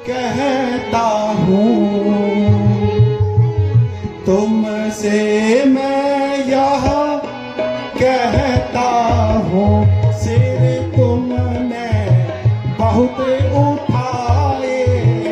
कहता हूँ, तुमसे मैं यह कहता हूँ, सिर तुमने बहुत उठाए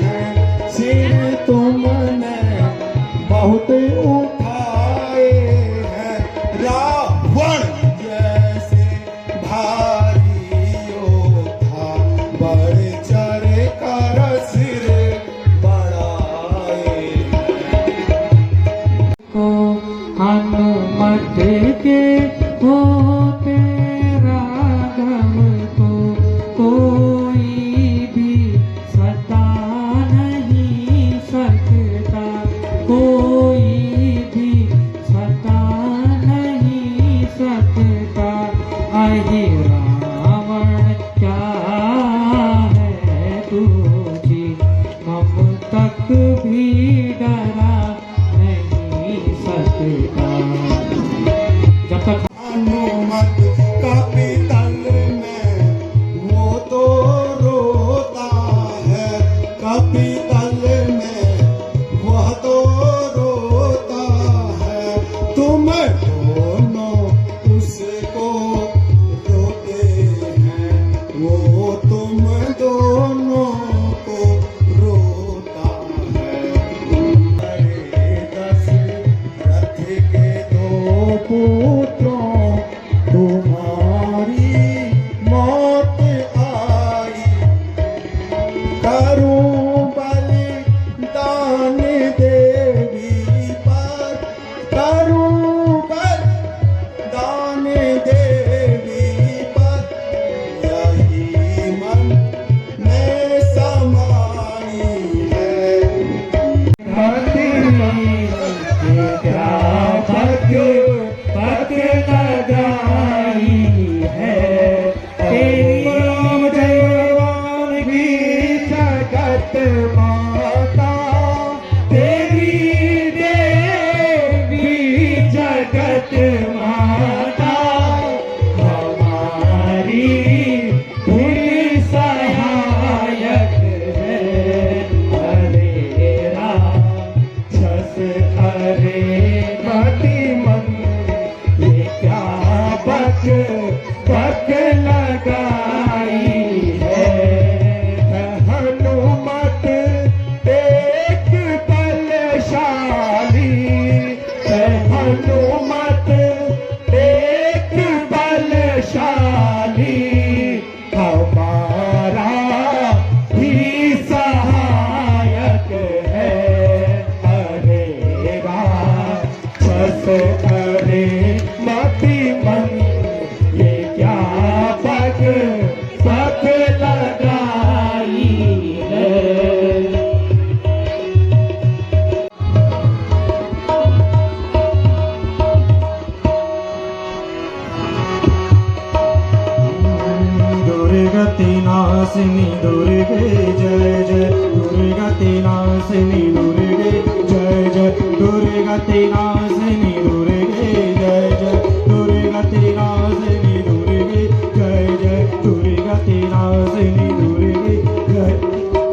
हैं, सिर तुमने बहुत उठाए हैं। रावण जैसे भारी योद्धा बढ़ चढ़ कर सिर बढ़ाए। को हनुमत के होते राघव को कोई भी सता नहीं सकता, कोई भी सता नहीं सकता। अहि रावण क्या है तुझी, मम तक भी डरा नहीं सकता। जब तक हनुमत का पितल में वो तो रोता है, कपितल में वह तो रोता है, तुम दोनों उसको रोते हैं, वो तुम दोनों को रोता है। दशरथ के दो पुत्रों तुम्हारी मौत आई, करूं बलिदान देवी पर, करूं बलिदान देवी पर, यही मन में समाई है। क्या पक लगाई है तेरी राम जयवान की जगत माता, तेरी देवी जगत माता, हमारी पूरी सहायक है। हरे राक्षस हरे मति मन ये क्या पक लगाई है। हनुमत एक बलशाली, हनुमत एक बलशाली, हमारा ही सहायक है। हरे राक्षस हरे मति मन, ये क्या पक लगाई है। दुर्गति नाशिनी दुर्गे जय जय, दुर्गति नाशिनी दुर्गे जय जय, दुर्गति नाशिनी दुर्गे जय जय, दुर्गति नाशिनी दुर्गे जय जय, दुर्गति नाशिनी दुर्गे जय,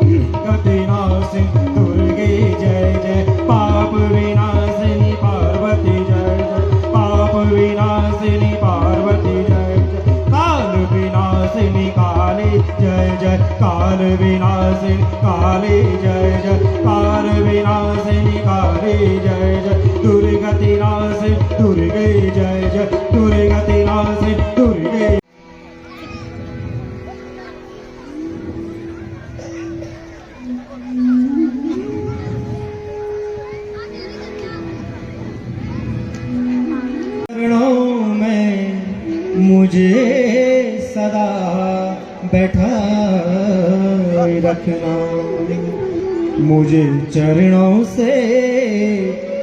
दुर्गति नाशिनी दुर्गे जय जय, पाप विनाशिनी पार्वती जय जय, पाप विनाशिनी पार्वती जय जय, काल विनाशिनी काली जय जय, काल विनाशिनी काली जय जय, काल विनाशिनी काली जय जय, दुर्गति नाशिनी दुर्गे जय जय, दुर्गति नाशिनी दुर्गे। चरणों में मुझे सदा बैठा रखना, मुझे चरणों से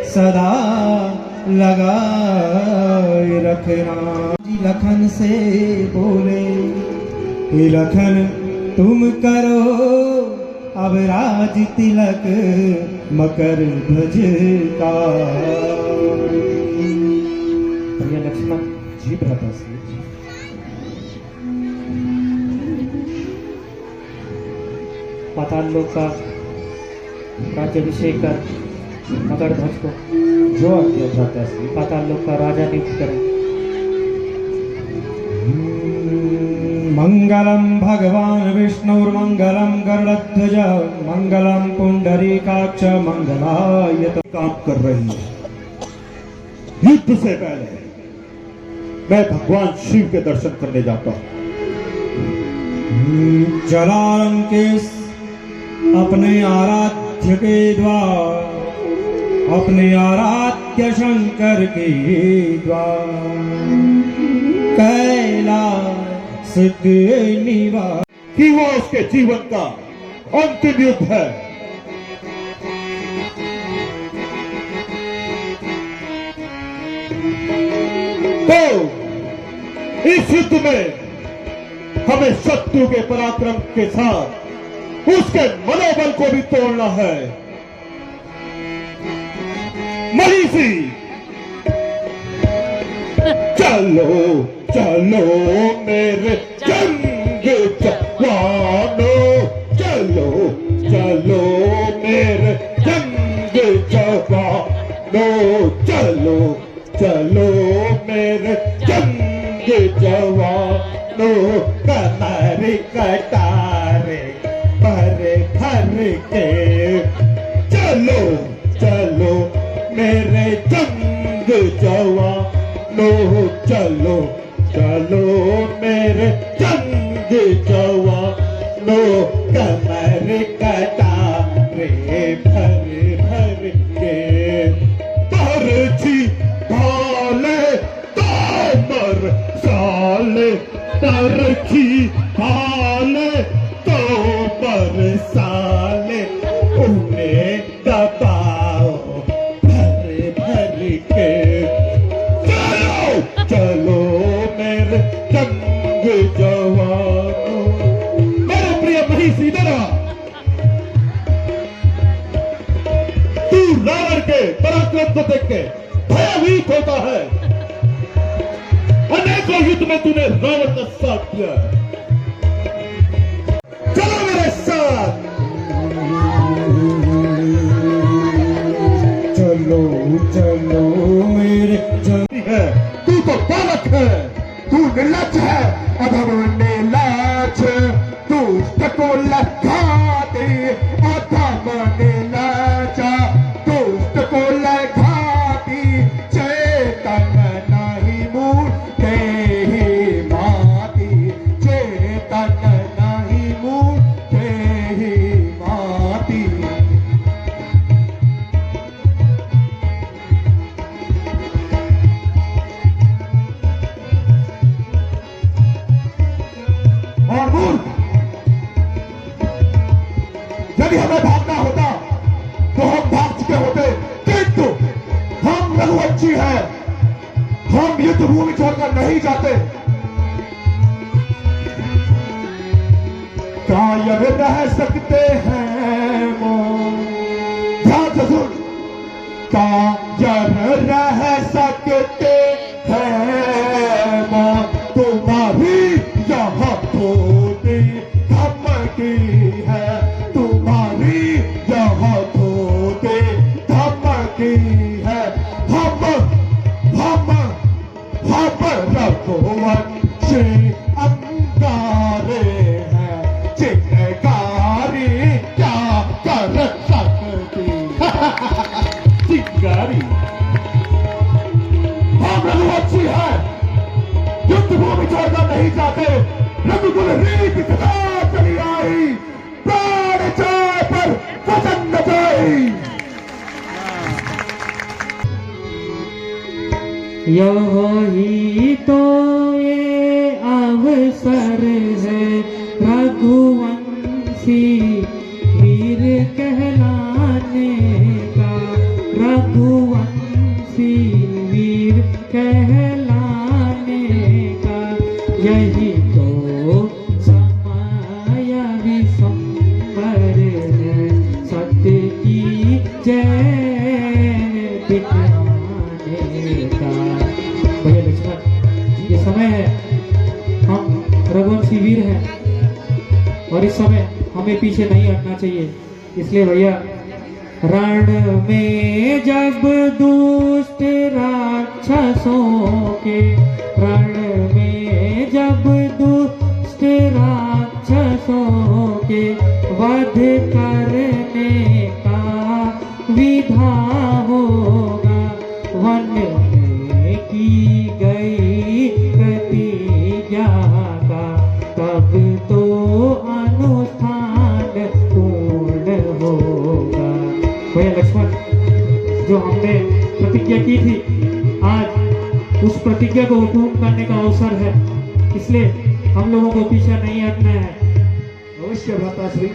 सदा लगाए रखना। लखन से बोले, हे लखन तुम करो अब राज तिलक मकर ध्वज का। लक्ष्मण जी भ्राता श्री पाताल लोक का राज्याभिषेक कर मगध ध्वज को जो आज्ञा भ्राता श्री। पाताल लोक का राजा नियुक्त करें। मंगलम भगवान विष्णुर्मंगलम गरुड़ध्वज मंगलम पुंडरीकाक्ष मंगलाय। काम कर रही है। युद्ध से पहले मैं भगवान शिव के दर्शन करने जाता हूं। जलालंकेश अपने आराध्य के द्वार, अपने आराध्य शंकर के द्वार कैलाश के निवास। कि वो उसके जीवन का अंतिम युद्ध है। तो इस युद्ध में हमें शत्रु के पराक्रम के साथ उसके मनोबल को भी तोड़ना है। मनीषी, चलो चलो मेरे जंग जवानों, चलो चलो मेरे जंग जवानों, चलो चलो मेरे जंग जवानों, कमर कटारे भर भर के, चलो चलो मेरे जंग जवानों, चलो चलो मेरे जंग जवानों, कमर कटारे भर भर के, तरछी भाले तामर साले, तरछी भाले तो पर साले, उन्हें दबाओ भर भर के, चलो चलो मेरे जंग जवानों। मेरे प्रिय महीसी दरा, तू रावण के पराक्रम को देख के भयभीत होता है। अनेकों युद्ध में तूने रावण का साथ दिया। चलो मेरे साथ, चलो चलो मेरे है। तू तो बालक है, तू निर्लज है, अधम निर्लज, दुष्ट को लगा दे, अधम निर्लज, दुष्ट को लगा दे, चेतन नहीं मूर्खे ही माती, चेतन नहीं मूर्खे ही माती। और मूर्ख, यदि हमें भागना होता तो हम भाग चुके होते, किंतु हम रघुवंशी हैं, हम युद्ध भूमि छोड़कर नहीं जाते। कायर रह सकते हैं वो, ध्यान से सुन, कायर रह सकते हैं वो, तुम्हारी यहाँ थोड़ी धमकी है, तुम्हारी यहाँ थोड़ी धमकी है। हम रघुवंशी अंगारे हैं, चिंगारी क्या कर सकती चिंगारी। हम रघुवंशी हैं, युद्ध भूमि छोड़कर नहीं जाते। रघुकुल रीत सदा चली आई, प्राण जाए पर वचन न जाए। यही तो ये अवसर है रघुवंशी वीर कहलाने का, रघुवंशी वीर कहलाने का, यही तो समय विसंबर है, सत्य की जय दिखाने का। भैया लक्ष्मण, ये समय है, हम रघुवंशी वीर हैं और इस समय हमें पीछे नहीं हटना चाहिए। इसलिए भैया, रण में जब दुष्ट राक्षसों के, रण में जब दुष्ट राक्षसों के वध करने का विधा होगा, वन में की गई प्रतिज्ञा का तब तो अनुष्ठान पूर्ण होगा। भैया लक्ष्मण, जो हमने प्रतिज्ञा की थी, आज उस प्रतिज्ञा को पूर्ण करने का अवसर है। इसलिए हम लोगों को पीछे नहीं हटना है। अवश्य भ्राताश्री,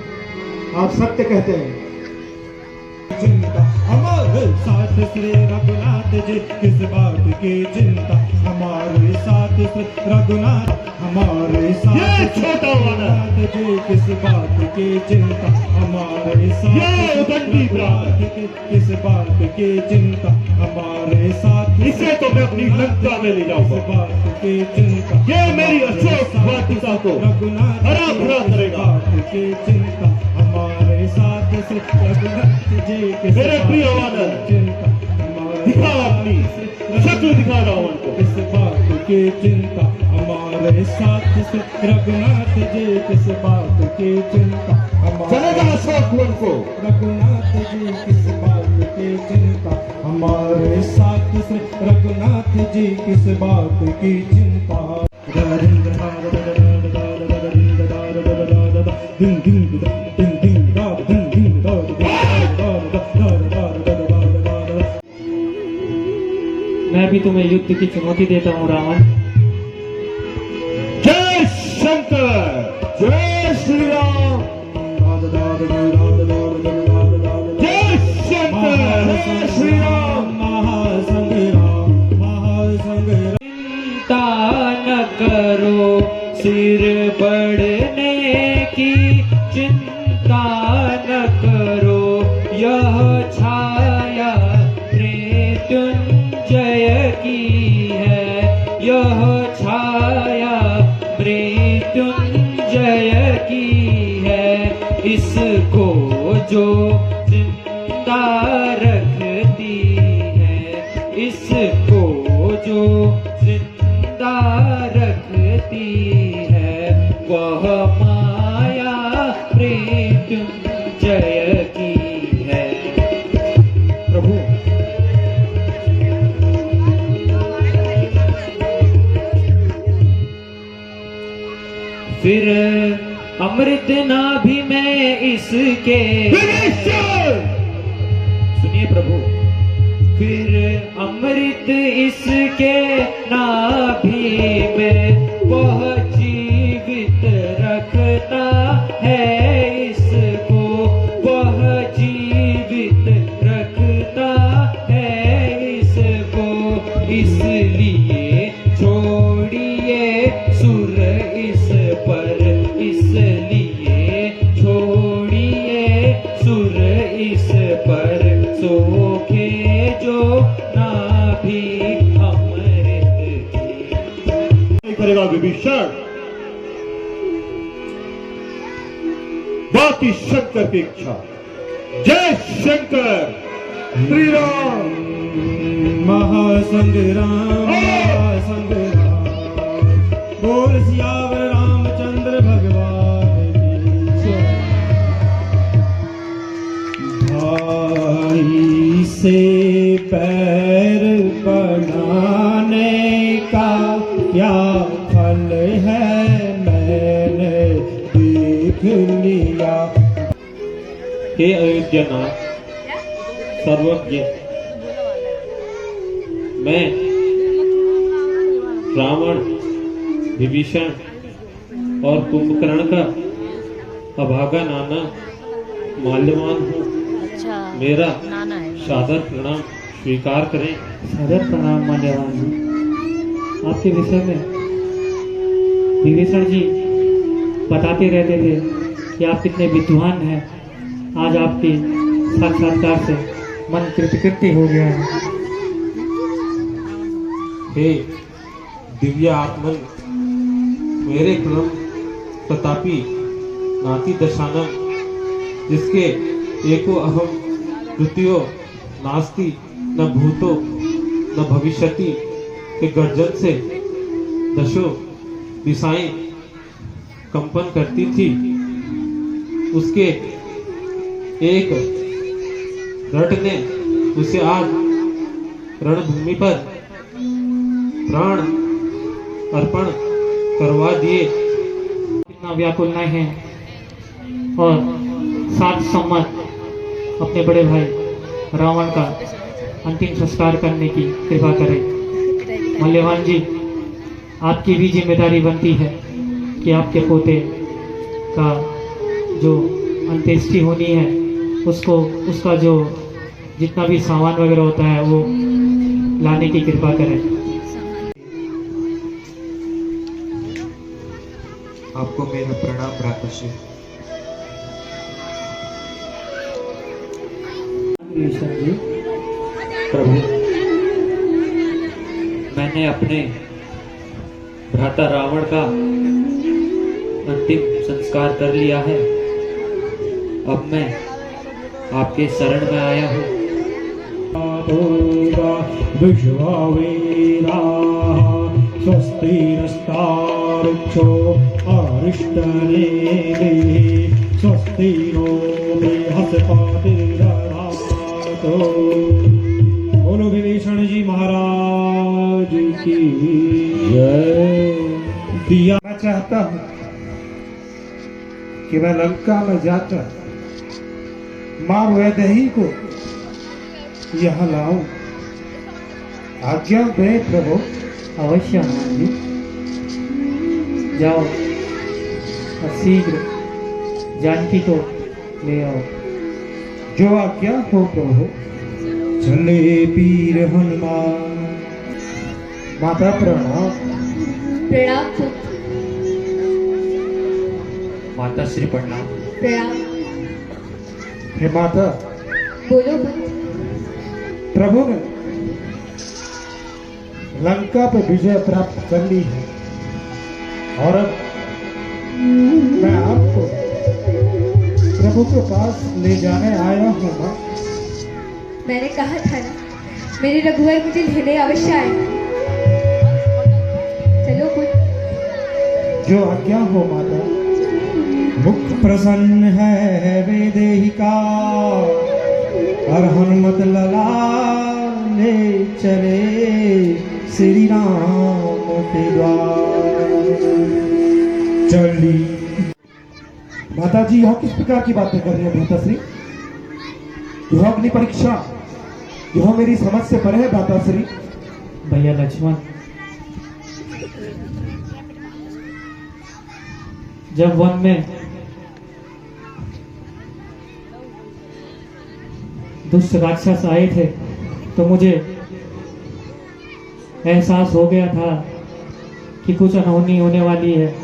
आप सत्य कहते हैं। चिंता हमारे साथ श्री रघुनाथ जी, किस बात की चिंता हमारे साथ श्री रघुनाथ, हमारे साथ छोटा रघुनाथ जी, किस बात की चिंता हमारे साथ रघुनाथ जी, किस बात की चिंता हमारे साथ। इसे तो मैं अपनी लंका में ले जाऊंगा। किस बात की चिंता ये मेरी अशोक वाटिका को रघुनाथ हरा भरा करेगा। बात की चिंता हमारे साथ श्री रघुनाथ जी, मेरे प्रिय वानर, दिखाओ अपनी शक्ल, दिखा रावण को। किस बात की चिंता हमारे साथ श्री रघुनाथ जी, किस बात की चिंता चलेगा हमारे अशोक वन को। रघुनाथ जी, किस बात की चिंता हमारे साथ श्री रघुनाथ जी, किस बात की चिंता। मैं भी तुम्हें युद्ध की चुनौती देता हूँ रावण। जय शंकर, जय श्री राम, जय शंकर, जय श्री राम। महासंग्राम, महासंग्राम। चिंता न करो सिर बढ़ने की, चिंता न करो यह छाया मृत्युंजय की है, यह छाया मृत्युंजय की है। इसको जो जिंदा रखती है, इसको जो जिंदा रखती है, वह माया मृत्युंजय की है। प्रभु, फिर अमृत नाभि में इसके, सुनिए प्रभु, फिर अमृत इसके नाभि में वह जीवित रखता है, इसको वह जीवित रखता है, इसको। इसलिए छोड़िए सुर इस पर, इसलिए छोड़िए सुर इस पर, सोखे जो नाभि अमृत की। नहीं करेगा विभीषण, बाकी शंकर की इच्छा। जय शंकर, श्री राम। महासंग्राम, महासंग्राम। बोल सियावर रामचंद्र भगवान की जय। भाई से पैर बढ़ाने का क्या फल है, मैंने देख लिया। हे अयोध्यानाथ सर्वज्ञ, मैं रावण, विभीषण और कुंभकर्ण का अभागा नाना माल्यवान हूँ। अच्छा, मेरा नाना है। सादर प्रणाम स्वीकार करें। सादर प्रणाम माल्यवान जी। आपके विषय में विभीषण जी बताते रहते थे कि आप कितने विद्वान हैं। आज आपके साक्षात्कार से मन कृतकृत्य हो गया है। हे दिव्य आत्मन, मेरे क्रम प्रतापी नाति दशानम, जिसके एको अहम कृत्यो नास्ति न भूतो न भविष्यति के गर्जन से दशो दिशाएं कंपन करती थी, उसके एक दृढ़ ने उसे आज रणभूमि पर प्राण अर्पण करवा दिए। कितना व्याकुल न है और 7 सम्मत अपने बड़े भाई रावण का अंतिम संस्कार करने की कृपा करें। मल्यवान जी, आपकी भी जिम्मेदारी बनती है कि आपके पोते का जो अंत्येष्टि होनी है उसको उसका जो जितना भी सामान वगैरह होता है वो लाने की कृपा करें। आपको मेरा प्रणाम भ्राताश्री। प्रभु, मैंने अपने भ्राता रावण का अंतिम संस्कार कर लिया है। अब मैं आपके शरण में आया हूँ। विश्वावेदाः स्वस्ति नस्तार्क्ष्यो अरिष्टनेमिः स्वस्ति नो बृहस्पतिर्दधातु। बोलो विभीषण जी महाराज की जय। दिया मैं चाहता हूँ कि मैं लंका में जाकर मां वैदेही को यहाँ लाऊं। आज्ञा दे प्रभु। अवश्य हनुमान जी, जाओ और शीघ्र जानकी को ले आओ। जो आज्ञा हो प्रभु। चले पीर हनुमान। माता प्रणाम। प्रणाम पुत्र। माता श्री प्रणाम। प्रणाम। हे माता, बोलो पुत्र। प्रभु ने लंका पर विजय प्राप्त कर ली है और अब मैं आपको प्रभु के पास ले जाने आया हूँ ना। मैंने कहा था ना, मेरे रघुवर मुझे लेने अवश्य आएंगे। चलो पुत्र। जो आज्ञा हो माता। मुख प्रसन्न है वैदेही का और हनुमत लला ले चले श्री राम के द्वार। चली। माता जी, यह किस प्रकार की बातें कर रही है भ्राताश्री? यह अग्नि परीक्षा, यह मेरी समझ से परे है भ्राताश्री। भैया लक्ष्मण, जब वन में दुष्ट राक्षस आए थे तो मुझे एहसास हो गया था कि कुछ अनहोनी होने वाली है,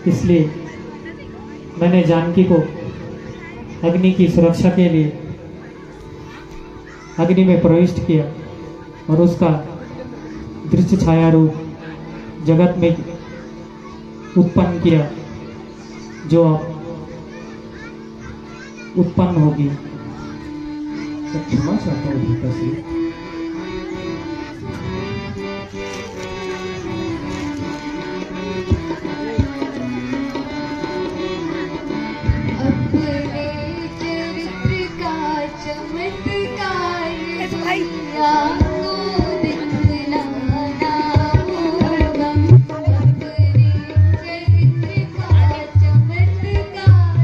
इसलिए मैंने जानकी को अग्नि की सुरक्षा के लिए अग्नि में प्रविष्ट किया और उसका दृश्य छाया रूप जगत में उत्पन्न किया, जो अब उत्पन्न होगी। क्षमा चाहता हूँ भ्राताश्री। अपने चरित्र का चमत्कार आपको दिखलाना होगा। अपने चरित्र का चमत्कार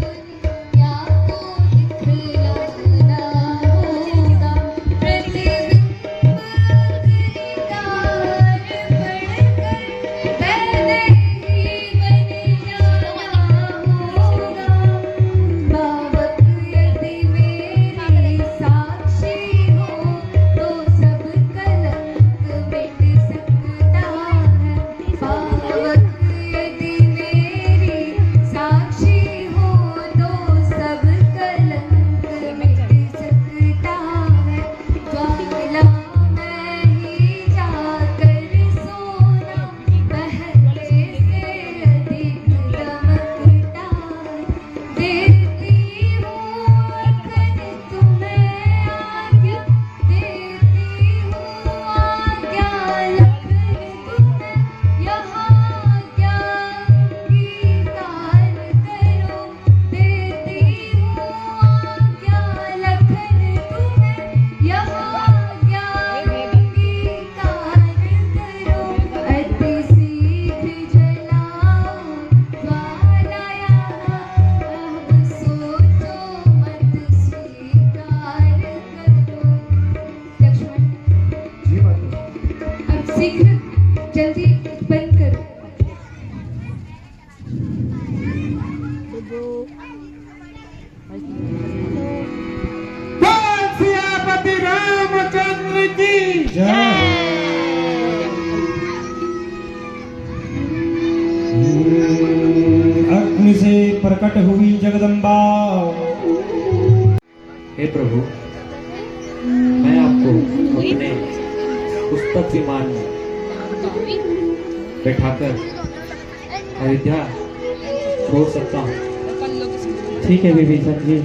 दुनिया को दिखलाना होगा। प्रतिबिंब गिरकार बढ़कर वैदेही बन जाना होगा। बाबत यदि मेरी साक्षी हो तो सब अग्नि से प्रकट हुई जगदम्बा। हे प्रभु, मैं आपको अपने पुस्तक विमान में बैठाकर अयोध्या छोड़ सकता हूँ। ठीक है विभीषण जी,